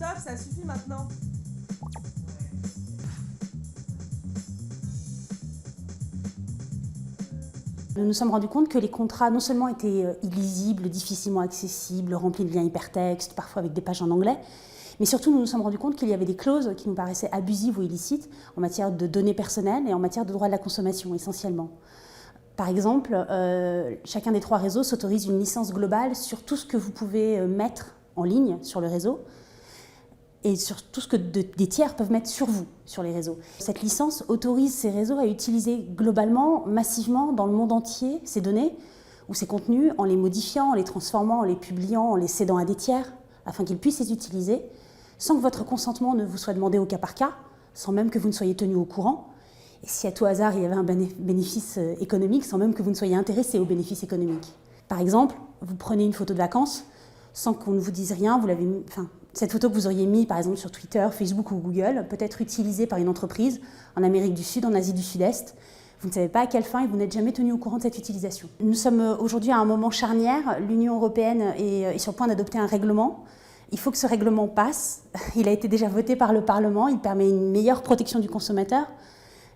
Stop, ça suffit maintenant. Nous nous sommes rendus compte que les contrats non seulement étaient illisibles, difficilement accessibles, remplis de liens hypertextes, parfois avec des pages en anglais, mais surtout nous nous sommes rendus compte qu'il y avait des clauses qui nous paraissaient abusives ou illicites en matière de données personnelles et en matière de droit de la consommation essentiellement. Par exemple, chacun des 3 réseaux s'autorise une licence globale sur tout ce que vous pouvez mettre en ligne sur le réseau et sur tout ce que des tiers peuvent mettre sur vous, sur les réseaux. Cette licence autorise ces réseaux à utiliser globalement, massivement, dans le monde entier, ces données ou ces contenus en les modifiant, en les transformant, en les publiant, en les cédant à des tiers, afin qu'ils puissent les utiliser, sans que votre consentement ne vous soit demandé au cas par cas, sans même que vous ne soyez tenu au courant, et si à tout hasard il y avait un bénéfice économique, sans même que vous ne soyez intéressé au bénéfice économique. Par exemple, vous prenez une photo de vacances, sans qu'on ne vous dise rien, vous l'avez mis, cette photo que vous auriez mise par exemple sur Twitter, Facebook ou Google peut être utilisée par une entreprise en Amérique du Sud, en Asie du Sud-Est. Vous ne savez pas à quelle fin et vous n'êtes jamais tenu au courant de cette utilisation. Nous sommes aujourd'hui à un moment charnière. L'Union européenne est sur le point d'adopter un règlement. Il faut que ce règlement passe. Il a été déjà voté par le Parlement. Il permet une meilleure protection du consommateur.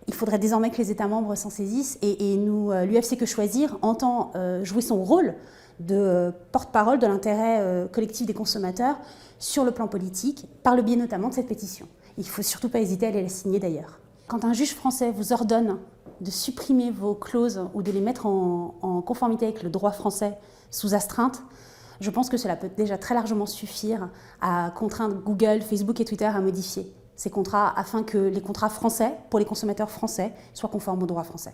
Il faudrait désormais que les États membres s'en saisissent et nous, l'UFC Que Choisir entend jouer son rôle de porte-parole de l'intérêt collectif des consommateurs sur le plan politique, par le biais notamment de cette pétition. Il ne faut surtout pas hésiter à aller la signer d'ailleurs. Quand un juge français vous ordonne de supprimer vos clauses ou de les mettre en conformité avec le droit français sous astreinte, je pense que cela peut déjà très largement suffire à contraindre Google, Facebook et Twitter à modifier ces contrats afin que les contrats français, pour les consommateurs français, soient conformes au droit français.